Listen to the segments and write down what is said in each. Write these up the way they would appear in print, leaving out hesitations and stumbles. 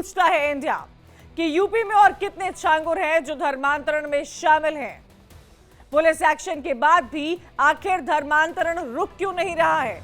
पूछता है इंडिया कि यूपी में और कितने छांगुर हैं जो धर्मांतरण में शामिल हैं। पुलिस एक्शन के बाद भी आखिर धर्मांतरण रुक क्यों नहीं रहा है?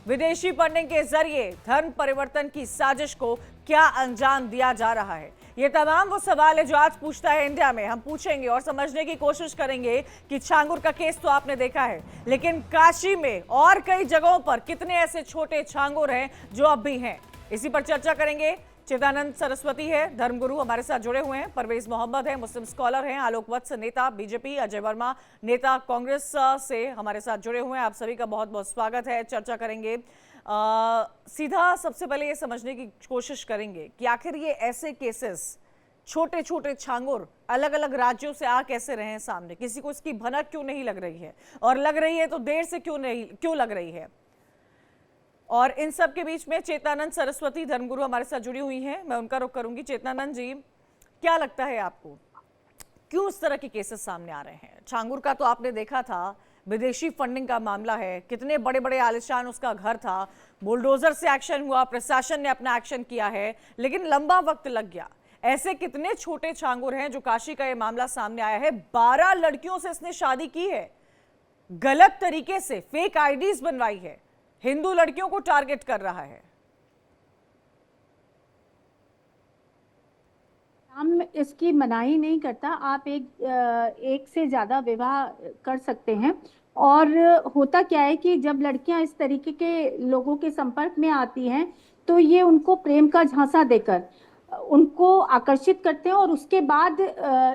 विदेशी फंडिंग के जरिए धर्म परिवर्तन की साजिश को क्या अंजाम दिया जा रहा है? ये तमाम वो सवाल है जो आज पूछता है इंडिया में। हम पूछेंगे और समझने की कोशिश करेंगे कि छांगुर का केस तो आपने देखा है, लेकिन काशी में और कई जगहों पर कितने ऐसे छोटे छांगुर हैं जो अब भी हैं। इसी पर चर्चा करेंगे। चिदानंद सरस्वती है, धर्मगुरु, हमारे साथ जुड़े हुए हैं। परवेज मोहम्मद है, मुस्लिम स्कॉलर हैं। आलोक वत्स, नेता बीजेपी। अजय वर्मा, नेता कांग्रेस से हमारे साथ जुड़े हुए हैं। आप सभी का बहुत बहुत स्वागत है। चर्चा करेंगे। सीधा सबसे पहले ये समझने की कोशिश करेंगे कि आखिर ये ऐसे केसेस, छोटे छोटे छांगुर अलग अलग राज्यों से आ कैसे रहे हैं सामने? किसी को इसकी भनक क्यों नहीं लग रही है? और लग रही है तो देर से क्यों लग रही है? और इन सब के बीच में चेतनानंद सरस्वती, धर्मगुरु, हमारे साथ जुड़ी हुई हैं। मैं उनका रुख करूंगी। चेतनानंद जी, क्या लगता है आपको, क्यों इस तरह के केसेस सामने आ रहे हैं? छांगुर का तो आपने देखा था, विदेशी फंडिंग का मामला है, कितने बड़े बड़े आलिशान उसका घर था, बुलडोजर से एक्शन हुआ, प्रशासन ने अपना एक्शन किया है, लेकिन लंबा वक्त लग गया। ऐसे कितने छोटे छांगुर हैं जो काशी का ये मामला सामने आया है। 12 लड़कियों से इसने शादी की है, गलत तरीके से फेक आईडीज बनवाई है, हिंदू लड़कियों को टारगेट कर रहा है। हम इसकी मनाही नहीं करता। आप एक से ज्यादा विवाह कर सकते हैं। और होता क्या है कि जब लड़कियां इस तरीके के लोगों के संपर्क में आती हैं तो ये उनको प्रेम का झांसा देकर उनको आकर्षित करते हैं और उसके बाद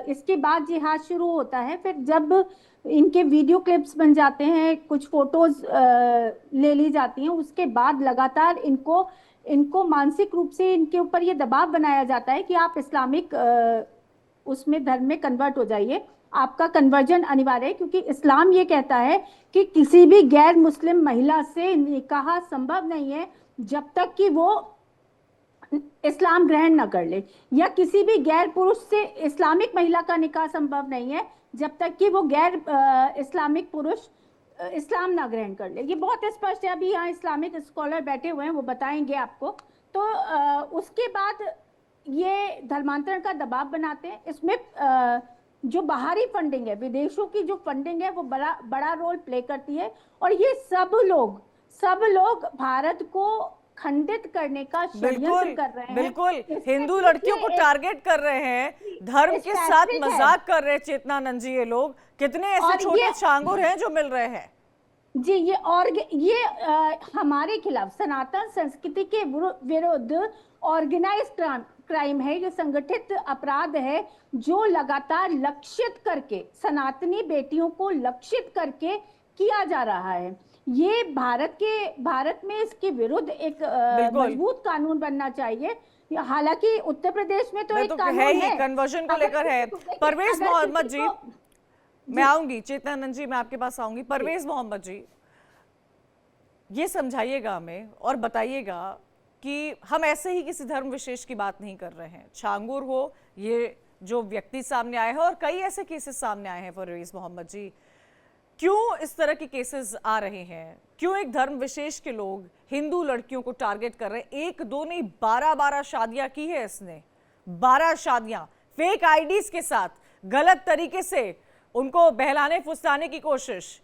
इसके बाद जिहाद शुरू होता है। फिर जब इनके वीडियो क्लिप्स बन जाते हैं, कुछ फोटोज ले ली जाती हैं, उसके बाद लगातार इनको मानसिक रूप से इनके ऊपर ये दबाव बनाया जाता है कि आप इस्लामिक उसमें धर्म में कन्वर्ट हो जाइए, आपका कन्वर्जन अनिवार्य है, क्योंकि इस्लाम ये कहता है कि किसी भी गैर मुस्लिम महिला से निकाह संभव नहीं है जब तक कि वो इस्लाम ग्रहण न कर ले, या किसी भी गैर पुरुष से इस्लामिक महिला का निकाह संभव नहीं है जब तक कि वो गैर इस्लामिक पुरुष इस्लाम ना ग्रहण कर ले। ये बहुत स्पष्ट है। अभी यहाँ इस्लामिक स्कॉलर बैठे हुए हैं, वो बताएंगे आपको। तो उसके बाद ये धर्मांतरण का दबाव बनाते हैं। इसमें जो बाहरी फंडिंग है, विदेशों की जो फंडिंग है, वो बड़ा रोल प्ले करती है। और ये सब लोग भारत को खंडित करने का षड्यंत्र कर रहे हैं। बिल्कुल, हिंदू लड़कियों को टारगेट कर रहे हैं, धर्म के साथ मजाक कर रहे हैं। चेतनानंद जी, ये लोग कितने ऐसे छोटे छांगुर हैं जो मिल रहे हैं जी। ये हमारे खिलाफ सनातन संस्कृति के विरुद्ध ऑर्गेनाइज्ड क्राइम है, ये संगठित अपराध है जो लगातार लक्षित करके सनातनी बेटियों को लक्षित करके किया जा रहा है। ये भारत में इसके विरुद्ध एक मजबूत कानून बनना चाहिए। हालांकि उत्तर प्रदेश में तो एक कानून है, कन्वर्जन को लेकर है। परवेज मोहम्मद जी, मैं आऊंगी। चेतनानंद जी, मैं आपके पास आऊंगी। परवेज मोहम्मद जी, ये समझाइएगा हमें और बताइएगा कि हम ऐसे ही किसी धर्म विशेष की बात नहीं कर रहे हैं। छांगुर हो, ये जो व्यक्ति सामने आए हैं और कई ऐसे केसेस सामने आए हैं। परवेज मोहम्मद जी, क्यों इस तरह के केसेस आ रहे हैं? क्यों एक धर्म विशेष के लोग हिंदू लड़कियों को टारगेट कर रहे हैं? एक दो नहीं, 12 शादियां की है इसने। 12 शादियां फेक आईडीज के साथ, गलत तरीके से उनको बहलाने फुसलाने की कोशिश,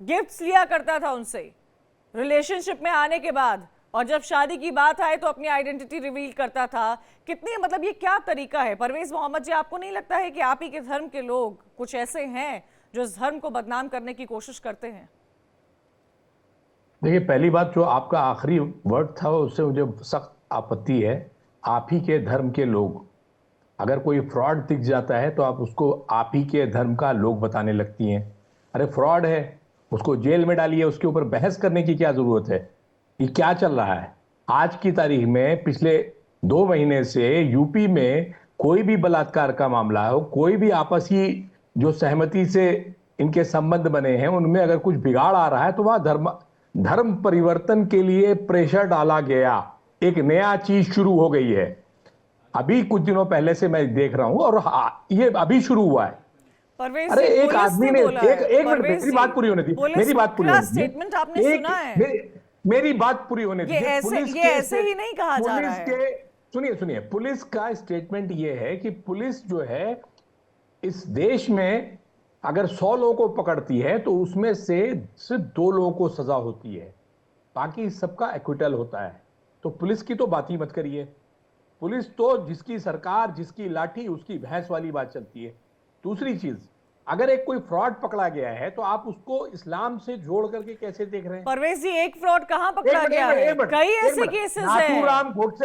गिफ्ट्स लिया करता था उनसे रिलेशनशिप में आने के बाद, और जब शादी की बात आए तो अपनी आइडेंटिटी रिवील करता था। कितनी, मतलब ये क्या तरीका है? परवेज मोहम्मद जी, आपको नहीं लगता है कि आप ही के धर्म के लोग कुछ ऐसे हैं जो इस धर्म को बदनाम करने की कोशिश करते हैं? देखिए, पहली बात, जो आपका आखिरी वर्ड था उससे मुझे सख्त आपत्ति है। आप ही के धर्म के लोग, अगर कोई फ्रॉड दिख जाता है तो आप उसको आप ही के धर्म का लोग बताने लगती हैं। अरे फ्रॉड है, उसको जेल में डालिए, उसके ऊपर बहस करने की क्या जरूरत है? ये क्या चल रहा है आज की तारीख में? पिछले 2 महीने से यूपी में कोई भी बलात्कार का मामला हो, कोई भी आपसी जो सहमति से इनके संबंध बने हैं, उनमें अगर कुछ बिगाड़ आ रहा है तो वहां धर्म परिवर्तन के लिए प्रेशर डाला गया। एक नया चीज शुरू हो गई है। अभी कुछ दिनों पहले से मैं देख रहा हूं और ये अभी शुरू हुआ है। अरे एक आदमी ने एक मिनट, मेरी बात पूरी होने दी। मेरी बात पूरी होने दी। स्टेटमेंट आपने सुना है? मेरी बात पूरी होने दी। ये ऐसे ही नहीं कहा जा रहा है। सुनिए सुनिए, पुलिस का स्टेटमेंट ये है कि पुलिस जो है इस देश में अगर 100 लोगों को पकड़ती है तो उसमें से सिर्फ 2 लोगों को सजा होती है, बाकी सबका एक्विटल होता है। तो पुलिस की तो बात ही मत करिए। पुलिस तो जिसकी सरकार, जिसकी लाठी, उसकी भैंस वाली बात चलती है। दूसरी चीज, अगर एक कोई फ्रॉड पकड़ा गया है तो आप उसको इस्लाम से जोड़ करके कैसे देख रहे हैं? परवेज जी, एक फ्रॉड कहां पकड़ा गया है? कई ऐसे केसेस हैं,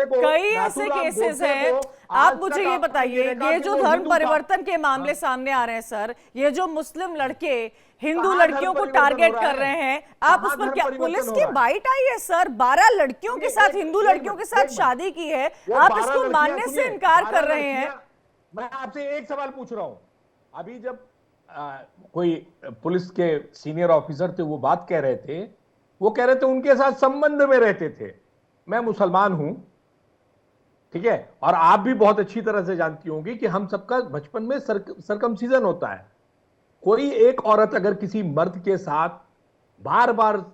कई ऐसे केसेस हैं। आप मुझे ये बताइए, ये जो धर्म परिवर्तन के मामले सामने आ रहे हैं सर, ये जो मुस्लिम लड़के हिंदू लड़कियों को टारगेट कर रहे हैं, आप उस पर क्या? पुलिस की बाइट आई है सर, 12 लड़कियों के साथ, हिंदू लड़कियों के साथ शादी की है, आप इसको मानने से इनकार कर रहे हैं। मैं आपसे एक सवाल पूछ रहा हूं। अभी जब कोई पुलिस के सीनियर ऑफिसर थे, वो बात कह रहे थे, वो कह रहे थे उनके साथ संबंध में रहते थे। मैं मुसलमान हूं, ठीक है, और आप भी बहुत अच्छी तरह से जानती होंगी कि हम सबका बचपन में सरकमसीजन होता है। कोई एक औरत अगर किसी मर्द के साथ बार बार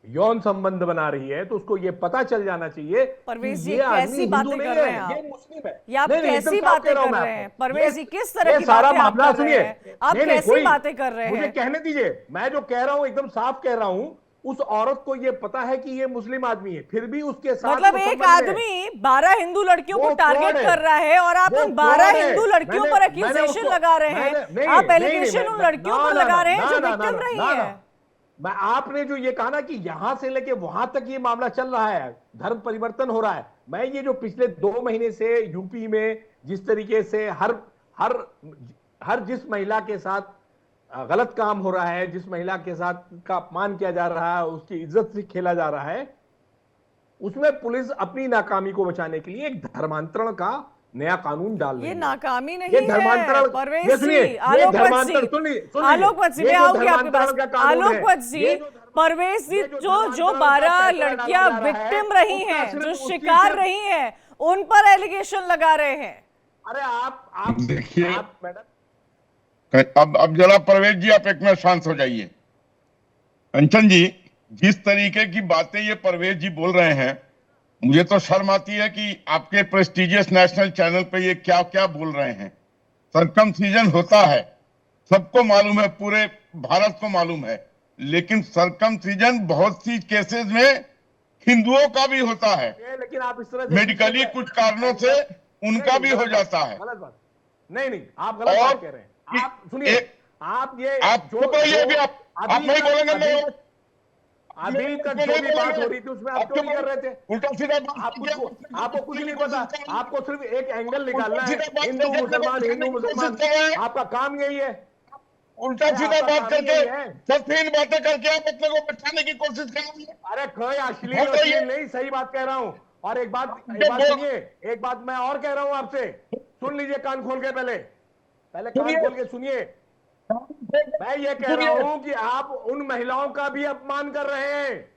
यौन संबंध बना रही है तो उसको ये पता चल जाना चाहिए परवेज जी, ये कैसी बातें कर रहे हैं आप? ये मुस्लिम है। ये आप कैसी बातें कर रहे हैं परवेज जी? किस तरह की सारा बातें आप मामला कर रहे सुनिए, हैं? आप कैसी बातें कर रहे मुझे हैं? कहने दीजिए, मैं जो कह रहा हूं एकदम साफ कह रहा हूं। उस औरत को ये पता है कि ये मुस्लिम आदमी है, फिर भी उसके साथ मतलब एक आदमी 12 हिंदू लड़कियों को टारगेट कर रहा है और आप उन 12 हिंदू लड़कियों पर एक्यूजेशन लगा रहे हैं। आप एलिगेशन उन लड़कियों पर लगा रहे हैं जो विक्टिम रही है। मैं आपने जो ये कहा ना कि यहां से लेके वहां तक ये मामला चल रहा है, धर्म परिवर्तन हो रहा है। मैं ये जो पिछले 2 महीने से यूपी में जिस तरीके से हर जिस महिला के साथ गलत काम हो रहा है, जिस महिला के साथ का अपमान किया जा रहा है, उसकी इज्जत से खेला जा रहा है, उसमें पुलिस अपनी नाकामी को बचाने के लिए एक धर्मांतरण का नया कानून डाल रही है। ये नाकामी नहीं ये है धर्मांतरण, परवेज ये सुनिए, जी, आलोकवत जी, मैं आऊंगी आपके पास। आलोकवत जी, परवेज जी, जो 12 लड़कियां विक्टिम रही हैं, जो शिकार रही हैं, उन पर एलिगेशन लगा रहे हैं। अरे आप देखिए, मैडम, अब जरा परवेज जी आप एक मिनट शांत हो जाइए। कंचन जी, जिस तरीके की बातें ये परवेज जी बोल रहे हैं, मुझे तो शर्म आती है कि आपके प्रेस्टिजियस नेशनल चैनल पे ये क्या क्या बोल रहे हैं। सर्कमसीजन होता है, सबको मालूम है, पूरे भारत को मालूम है, लेकिन सर्कमसीजन बहुत सी केसेस में हिंदुओं का भी होता है। लेकिन आप इस तरह मेडिकली कुछ कारणों से उनका भी हो जाता है। गलत बात नहीं, आप गलत बात कह रहे हैं। आप सुनिए, आपको तो ये भी आप नहीं बोलेंगे। अभी तक जो भी बात हो रही थी उसमें आप क्यों नहीं कर रहे थे? उल्टा सीधा आपको कुछ नहीं पता, आपको सिर्फ एक एंगल निकालना है, हिंदू मुसलमान, आपका काम यही है। उल्टा सीधा बात करके, सफीन बातें करके आप अपने को बैठाने की कोशिश कर रही है। अरे कोई अश्लील नहीं, सही बात कह रहा हूं। और एक बात सुनिए, एक बात मैं और कह रहा हूं आपसे, सुन लीजिए कान खोल के, पहले कान खोल के सुनिए। मैं ये कह रहा हूं कि आप उन महिलाओं का भी अपमान कर रहे हैं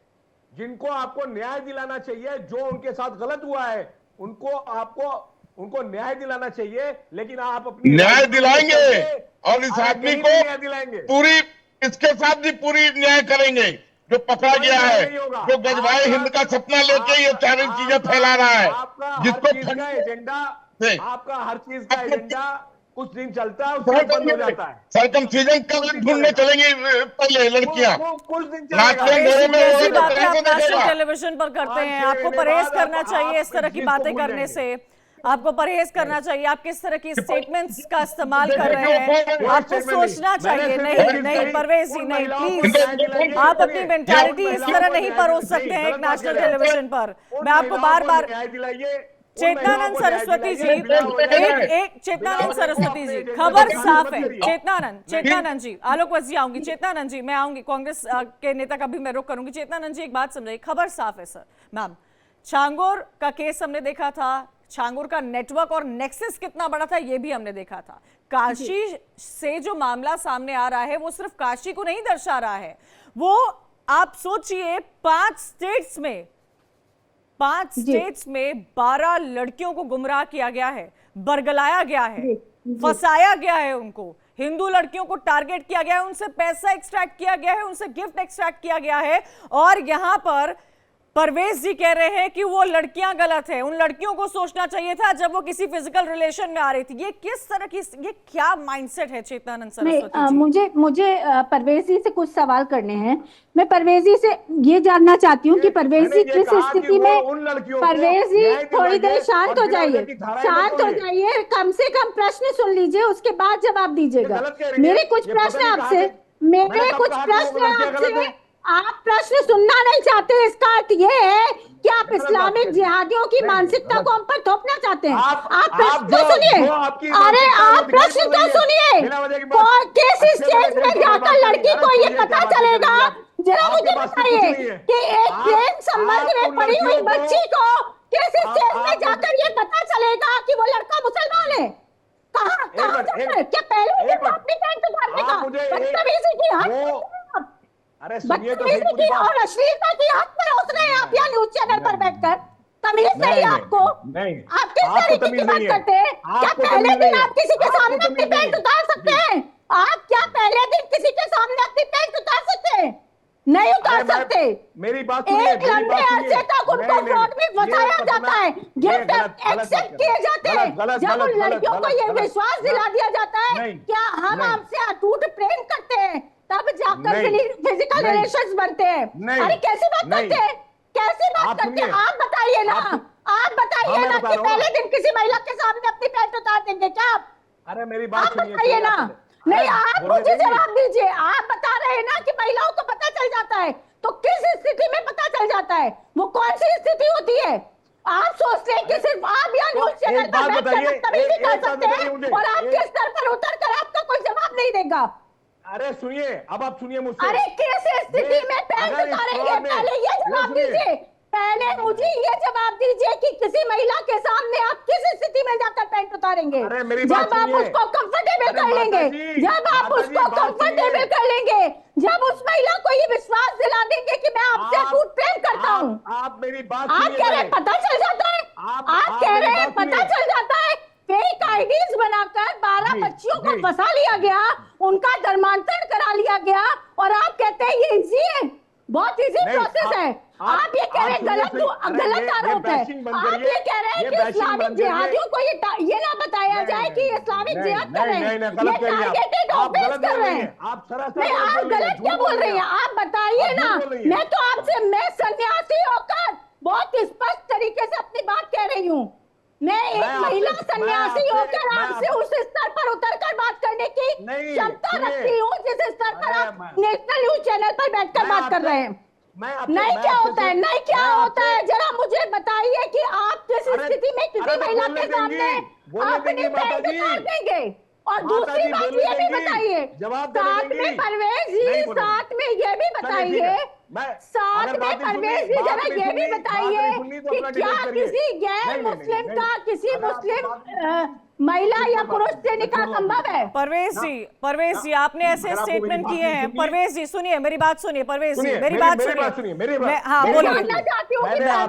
जिनको आपको न्याय दिलाना चाहिए। जो उनके साथ गलत हुआ है उनको न्याय दिलाना चाहिए, लेकिन आप अपनी न्याय दिलाएंगे और इस आदमी को न्याय दिलाएंगे, पूरी इसके साथ भी पूरी न्याय करेंगे। जो पकड़ा गया है, जो गजवाए हिंद का सपना लेके ये सारी चीजें फैला रहा है, जिसको एजेंडा, आपका हर चीज का एजेंडा कुछ दिन चलता है, उसके बाद बंद हो जाता है। सर्कमसीजन कब ढूंढने चलेंगी पहले लड़कियां? कुछ दिन नेशनल टेलीविजन पर करते हैं। आपको परहेज करना चाहिए इस तरह की बातें करने से, आपको परहेज करना चाहिए। आप किस तरह की स्टेटमेंट्स का इस्तेमाल कर रहे हैं, आपको सोचना चाहिए। नहीं परवेज जी, नहीं, प्लीज, आप अपनी मेंटालिटी इस तरह नहीं परोस सकते हैं एक नेशनल टेलीविजन पर। मैं आपको बार बार, चेतनानंद सरस्वती जी, एक चेतनानंद सरस्वती जी, खबर साफ है। चेतनानंद जी, आलोकवत जी आऊंगी, चेतनानंद जी मैं आऊंगी, कांग्रेस के नेता का भी मैं रुख करूंगी। चेतनानंद जी, एक बात समझिए, खबर साफ है सर। मैम, छांगोर का केस हमने देखा था, छांगोर का नेटवर्क और नेक्सस कितना बड़ा था ये भी हमने देखा था। काशी से जो मामला सामने आ रहा है वो सिर्फ काशी को नहीं दर्शा रहा है, वो आप सोचिए 5 स्टेट्स में 12 लड़कियों को गुमराह किया गया है, बरगलाया गया है, फंसाया गया है उनको, हिंदू लड़कियों को टारगेट किया गया है, उनसे पैसा एक्सट्रैक्ट किया गया है, उनसे गिफ्ट एक्सट्रैक्ट किया गया है, और यहां पर परवेज जी कह रहे हैं कि वो लड़कियां गलत है, उन लड़कियों को सोचना चाहिए था जब वो किसी फिजिकल रिलेशन में आ रही थी। ये किस तरह की, ये क्या माइंडसेट है चेतनानंद सरस्वती जी? मुझे परवेज जी से कुछ सवाल करने हैं। मैं परवेज जी से ये जानना चाहती हूँ कि परवेज जी किस स्थिति में, परवेज जी थोड़ी देर शांत हो जाइए, शांत हो जाइए, कम से कम प्रश्न सुन लीजिए, उसके बाद जवाब दीजिएगा। मेरे कुछ प्रश्न आपसे, मेरे कुछ प्रश्न आपसे, आप प्रश्न सुनना नहीं चाहते, इसका अर्थ ये है कि आप इस्लामिक जिहादियों की मानसिकता को हम पर थोपना चाहते हैं। आप प्रश्न तो सुनिए, अरे आप प्रश्न तो सुनिए। किस स्टेज में जाकर लड़की को ये पता चलेगा, जरा मुझे बताइए कि एक प्रेम संबंध में पड़ी हुई बच्ची को किस स्टेज में जाकर ये पता चलेगा कि वो लड़का मुसलमान है? कहाँ क्या पहले अपनी पैंट उतारने का बदतमीजी की हद, अरे सुनिए तो सही की और अश्लीलता की हद पर उसने आप यहाँ न्यूज चैनल पर बैठकर तमीज नहीं आपको? आप किस तरीके की बात करते हैं? क्या पहले दिन आप किसी के सामने अपनी पैंट उतार सकते हैं? आप क्या पहले दिन किसी के सामने अपनी पैंट उतार सकते हैं? नहीं उतार सकते। मेरी बात एक लंबे अरसे तक उनको फ्रॉड में फंसाया जाता है, गिफ्ट एक्सेप्ट किए जाते हैं, जब उन लड़कियों को ये विश्वास दिला दिया जाता है क्या हम आपसे अटूट प्रेम करते हैं, तब जाकर फिजिकल रिलेशंस बनते हैं। अरे कैसी बात करते हैं, कैसी बात करते हैं? आप बताइए ना, आप बताइए ना कि पहले दिन किसी महिला के सामने अपनी पैंट उतार देंगे क्या आप? अरे मेरी बात बताइए ना। नहीं, आप मुझे जवाब दीजिए। आप बता रहे हैं ना कि महिलाओं को पता चल जाता है, तो किस स्थिति में पता चल जाता है? वो कौन सी स्थिति होती है? आप सोचते हैं कि सिर्फ आप यहाँ न्यूज चैनल पर बदतमीजी कर सकते हैं और आपके स्तर पर उतर कर आपका कोई जवाब नहीं देगा? अरे सुनिए, अब आप सुनिए मुझसे। अरे किस स्थिति में पैंट उतारेंगे, पहले ये जवाब दीजिए। पहले मुझे ये जवाब दीजिए कि किसी महिला के सामने आप किस स्थिति में जाकर पैंट उतारेंगे? जब आप उसको कंफर्टेबल कर लेंगे, जब आप उसको कंफर्टेबल कर लेंगे, जब उस महिला को ये विश्वास दिला देंगे कि मैं आपसे अटूट प्रेम करता हूँ। आप मेरी बात, आप कह रहे हैं पता चल जाता है, आप कह रहे हैं पता चल जाता है। फेक आईडीज बनाकर 12 बच्चियों को फंसा लिया गया, उनका धर्मांतरण करा लिया गया, और आप कहते हैं ये इजी है, बहुत इजी प्रोसेस है। आप ये कह रहे हैं गलत आरोप है। आप ये कह रहे हैं कि इस्लामिक जिहादियों को ये ना बताया जाए कि इस्लामिक जिहाद कर रहे हैं, ये टारगेटेड ऑफेंस कर रहे हैं। नहीं, आप गलत क्या बोल रही हैं? आप बताइए ना। मैं तो आपसे, मैं सन्यासी होकर बहुत स्पष्ट तरीके से अपनी बात कह रही हूँ। मैं एक महिला सन्यासी होकर आपसे उस स्तर पर उतरकर बात करने की क्षमता रखती हूँ जिस स्तर पर आप नेशनल न्यूज चैनल पर बैठकर बात कर रहे हैं। नहीं क्या होता है, नहीं क्या होता है, जरा मुझे बताइए कि आप किस स्थिति में किसी महिला के सामने अपनी पैंट उतार देंगे? और दूसरी बात ये भी बताइए, साथ में परवेज जी, साथ में ये भी बताइए, साथ में परवेज जी जरा ये भी बताइए कि क्या किसी गैर मुस्लिम का किसी मुस्लिम महिला या पुरुष से निकाह संभव है? परवेज जी आपने ऐसे स्टेटमेंट किए हैं। परवेज जी सुनिए, मेरी बात सुनिए। परवेज जी मेरी बात सुनिए। हाँ बोलिए।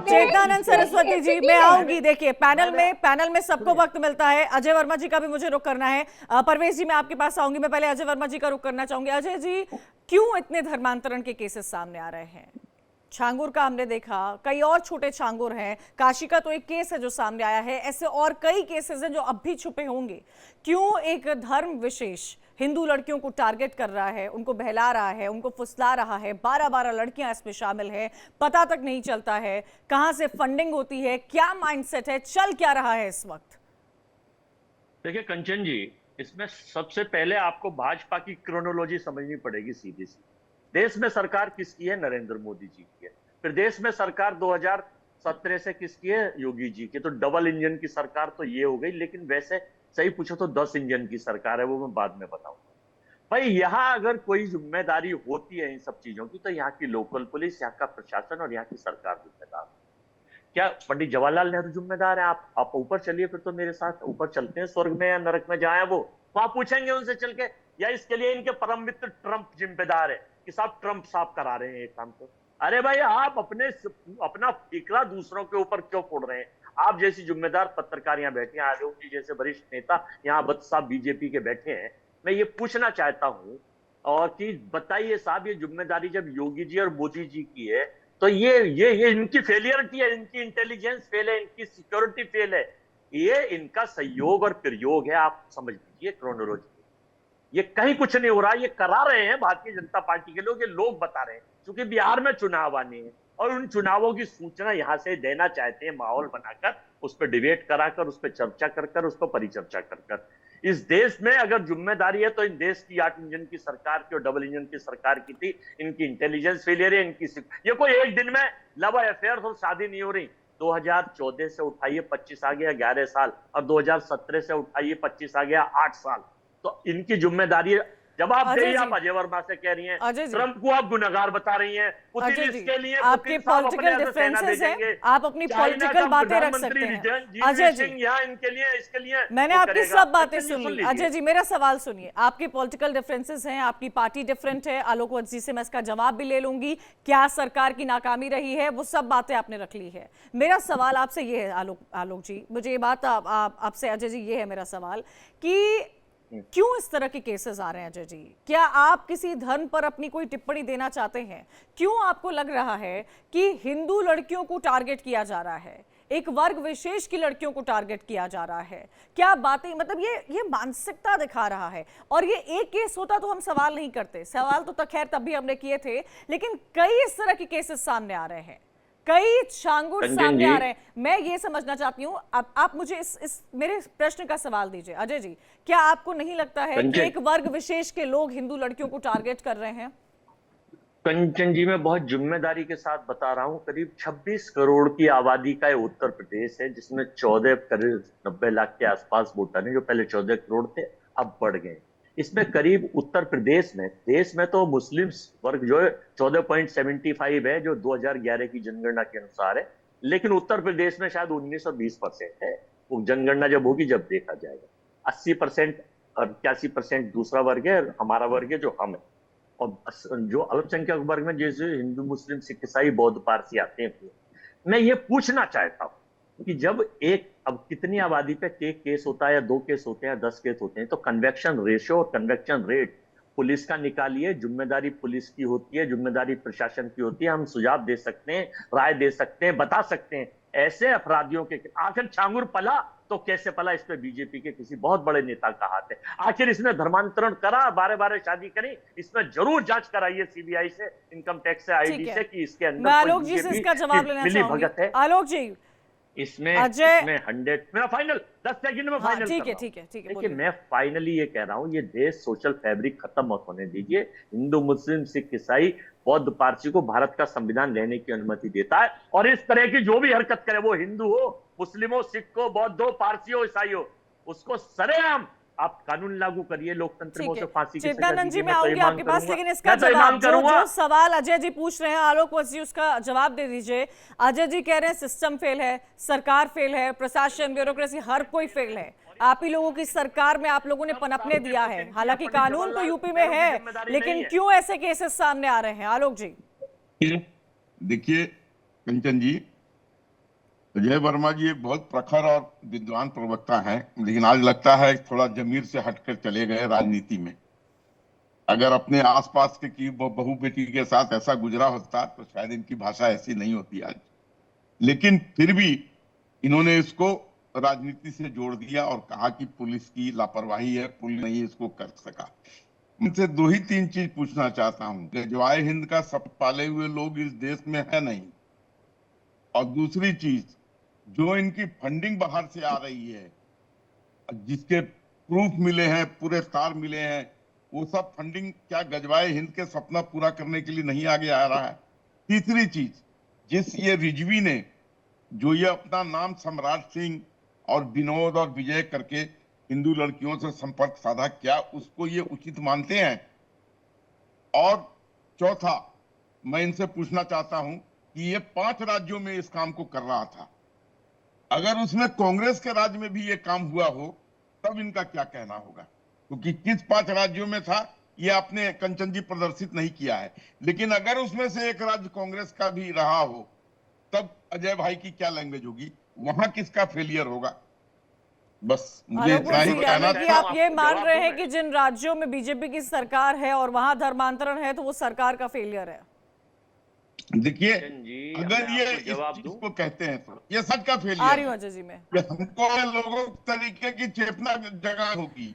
चेतनानंद सरस्वती जी मैं आऊंगी। देखिए पैनल में सबको वक्त मिलता है। अजय वर्मा जी का भी मुझे रुख करना है। परवेज जी मैं आपके पास आऊंगी। मैं पहले अजय वर्मा जी का रुख करना चाहूंगी। अजय जी, क्यों इतने धर्मांतरण के केसेस सामने आ रहे हैं? छांगुर का हमने देखा, कई और छोटे छांगुर हैं, काशी का तो एक केस है जो सामने आया है, ऐसे और कई केसेस हैं जो अब भी छुपे होंगे। क्यों एक धर्म विशेष हिंदू लड़कियों को टारगेट कर रहा है, उनको बहला रहा है, उनको फुसला रहा है? 12-12 लड़कियां इसमें शामिल हैं, पता तक नहीं चलता है कहां से फंडिंग होती है, क्या माइंडसेट है, चल क्या रहा है इस वक्त? देखिए कंचन जी, इसमें सबसे पहले आपको भाजपा की क्रोनोलॉजी समझनी पड़ेगी सीधी सी। देश में सरकार किसकी है? नरेंद्र मोदी जी की है। फिर देश में सरकार 2017 से किसकी है? योगी जी की। तो डबल इंजन की सरकार तो ये हो गई, लेकिन वैसे सही पूछो तो 10 इंजन की सरकार है, वो मैं बाद में बताऊंगा। भाई यहाँ अगर कोई जिम्मेदारी होती है इन सब चीजों की, तो यहाँ की लोकल पुलिस, यहाँ का प्रशासन और यहाँ की सरकार जिम्मेदार है। क्या पंडित जवाहरलाल नेहरू जिम्मेदार है? आप ऊपर चलिए, फिर तो मेरे साथ ऊपर चलते हैं, स्वर्ग में या नरक में जाए वो, वहां पूछेंगे उनसे चल के। या इसके लिए इनके परम मित्र ट्रंप जिम्मेदार है कि साहब ट्रंप साहब करा रहे हैं एक काम को? अरे भाई आप अपना फिकरा दूसरों के ऊपर क्यों फोड़ रहे हैं? आप जैसी जिम्मेदार पत्रकार यहाँ बैठे हैं, आलोक जी जैसे वरिष्ठ नेता यहाँ बद साहब बीजेपी के बैठे हैं। मैं ये पूछना चाहता हूँ और कि बताइए साहब, ये जिम्मेदारी जब योगी जी और मोदी जी की है, तो ये इनकी फेलियरिटी है, इनकी इंटेलिजेंस फेल है, इनकी सिक्योरिटी फेल है, ये इनका सहयोग और प्रयोग है। आप समझ लीजिए क्रोनोलॉजी, ये कहीं कुछ नहीं हो रहा, ये करा रहे हैं भारतीय जनता पार्टी के लोग, ये लोग बता रहे हैं। क्योंकि बिहार में चुनाव आने हैं और उन चुनावों की सूचना यहां से देना चाहते हैं, माहौल बनाकर, उस पर डिबेट कराकर, उस पर चर्चा कर, उस पर परिचर्चा कर। इस देश में अगर जिम्मेदारी है तो इन देश की 8 इंजन की सरकार की और डबल इंजन की सरकार की थी। इनकी इंटेलिजेंस फेलियर है, ये कोई एक दिन में लव अफेयर और शादी नहीं हो रही। 2014 से उठाइए 25 आ गया 11 साल, और 2017 से उठाइए 25 आ गया 8 साल। तो इनकी जिम्मेदारी है। जवाब दे, आप अजय वर्मा से कह रही हैं, ट्रंप को आप गुनहगार बता रही हैं, पुतिन इसके लिए आपके पॉलिटिकल डिफरेंसेस हैं, आप अपनी पॉलिटिकल बातें रख सकते हैं। अजय जी, यहाँ इनके लिए, इसके लिए मैंने आपकी सब बातें सुन ली। अजय जी, मेरा सवाल सुनिए। आपके पॉलिटिकल डिफरेंसेस हैं, आपकी पार्टी डिफरेंट है, आलोक वत्स जी से मैं इसका जवाब भी ले लूंगी। क्या सरकार की नाकामी रही है, वो सब बातें आपने रख ली है। मेरा सवाल आपसे ये है आलोक जी, मुझे ये बात आपसे अजय जी, ये है मेरा सवाल कि क्यों इस तरह के केसेस आ रहे हैं अजय जी? क्या आप किसी धर्म पर अपनी कोई टिप्पणी देना चाहते हैं? क्यों आपको लग रहा है कि हिंदू लड़कियों को टारगेट किया जा रहा है, एक वर्ग विशेष की लड़कियों को टारगेट किया जा रहा है? क्या बातें, मतलब ये मानसिकता दिखा रहा है। और ये एक केस होता तो हम सवाल नहीं करते, सवाल तो खैर तब भी हमने किए थे, लेकिन कई इस तरह के केसेस सामने आ रहे हैं, कई छांगुर सामने आ रहे हैं। मैं ये समझना चाहती हूँ, आप मुझे इस मेरे प्रश्न का सवाल दीजिए अजय जी। क्या आपको नहीं लगता है कि एक वर्ग विशेष के लोग हिंदू लड़कियों को टारगेट कर रहे हैं? कंचन जी, मैं बहुत जिम्मेदारी के साथ बता रहा हूँ। करीब 26 करोड़ की आबादी का उत्तर प्रदेश है, जिसमें 14 करीब 90 लाख के आसपास वोटर हैं, जो पहले 14 करोड़ थे, अब बढ़ गए। इसमें करीब उत्तर प्रदेश में, देश में तो मुस्लिम वर्ग जो है 14.75 है, जो 2011 की जनगणना के अनुसार है, लेकिन उत्तर प्रदेश में शायद 19 और 20% है। वो जनगणना जब होगी जब देखा जाएगा। 80% और 81% दूसरा वर्ग है, हमारा वर्ग है जो हम है। और जो अल्पसंख्यक वर्ग में जैसे हिंदू, मुस्लिम, सिख, ईसाई, बौद्ध, पारसी आते हैं। मैं ये पूछना चाहता हूँ कि जब अब कितनी आबादी पे एक केस होता है या 2 केस होते हैं या 10 केस होते हैं, तो कन्वेक्शन रेशियो और कन्वेक्शन रेट पुलिस का निकालिए। जिम्मेदारी पुलिस की होती है, जिम्मेदारी प्रशासन की होती है। हम सुझाव दे सकते हैं, राय दे सकते हैं, बता सकते हैं। ऐसे अपराधियों के आखिर छांगुर पला तो कैसे पला, इस पे बीजेपी के किसी बहुत बड़े नेता का हाथ है। आखिर इसने धर्मांतरण करा, 12 शादी करी, इसमें जरूर जांच कराइए सीबीआई से, इनकम टैक्स से, आईडी से, कि इसके अंदर आलोक जी से इसका जवाब लेना चाहूंगी। आलोक जी, इसमें 100 मेरा फाइनल 10 सेकंड में फाइनल। ठीक है। देखिए, मैं फाइनली ये कह रहा हूं, ये देश सोशल फैब्रिक खत्म मत होने दीजिए। हिंदू, मुस्लिम, सिख, ईसाई, बौद्ध, पारसी को भारत का संविधान रहने की अनुमति देता है, और इस तरह की जो भी हरकत करे, वो हिंदू हो, मुस्लिम हो, सिख हो, बौद्ध हो, पारसी हो, ईसाई हो, उसको सरेआम आप कानून लागू करिए, लोकतंत्र में उसे फांसी की सजा चित्तानंद जी, मैं आऊंगी आपके पास, लेकिन इसका जवाब जो सवाल अजय जी पूछ रहे हैं, आलोक वत्स जी, उसका जवाब दे दीजिए। अजय जी कह रहे हैं सिस्टम फेल है, सरकार फेल है, प्रशासन, ब्यूरोक्रेसी, हर कोई फेल है। आप ही लोगों की सरकार में आप लोगों ने पनपने दिया है। हालांकि कानून तो यूपी में है, लेकिन क्यों ऐसे केसेस सामने आ रहे हैं? आलोक जी देखिए, कंचन जी, अजय वर्मा जी एक बहुत प्रखर और विद्वान प्रवक्ता हैं, लेकिन आज लगता है थोड़ा जमीर से हटकर चले गए राजनीति में। अगर अपने आसपास के की बहू बेटी के साथ ऐसा गुजरा होता तो शायद इनकी भाषा ऐसी नहीं होती आज। लेकिन फिर भी इन्होंने इसको राजनीति से जोड़ दिया और कहा कि पुलिस की लापरवाही है, पुलिस नहीं इसको कर सका। उनसे 2 ही 3 चीज पूछना चाहता हूँ। गजवाए हिंद का सब पाले हुए लोग इस देश में है नहीं, और दूसरी चीज, जो इनकी फंडिंग बाहर से आ रही है, जिसके प्रूफ मिले हैं, पूरे तार मिले हैं, वो सब फंडिंग क्या गजवाए हिंद के सपना पूरा करने के लिए नहीं आगे आ रहा है? तीसरी चीज, जिस ये रिजवी ने जो ये अपना नाम सम्राट सिंह और विनोद और विजय करके हिंदू लड़कियों से संपर्क साधा, क्या उसको ये उचित मानते हैं? और चौथा, मैं इनसे पूछना चाहता हूं कि ये 5 राज्यों में इस काम को कर रहा था, अगर उसमें कांग्रेस के राज्य में भी ये काम हुआ हो तब इनका क्या कहना होगा? क्योंकि किस 5 राज्यों में था ये आपने कंचन जी प्रदर्शित नहीं किया है, लेकिन अगर उसमें से एक राज्य कांग्रेस का भी रहा हो तब अजय भाई की क्या लैंग्वेज होगी, वहां किसका फेलियर होगा? बस मुझे इतना ही कहना था। आप ये मान रहे हैं कि जिन राज्यों में बीजेपी की सरकार है और वहां धर्मांतरण है तो वो सरकार का फेलियर है? देखिए, कंचन जी, अगर मैं ये आपको इस जवाब चीज दूं? को कहते हैं तो ये सच का आ फेलियर रही हूँ है अजय जी में। कि हमको लोगों तरीके की चेतना जगा होगी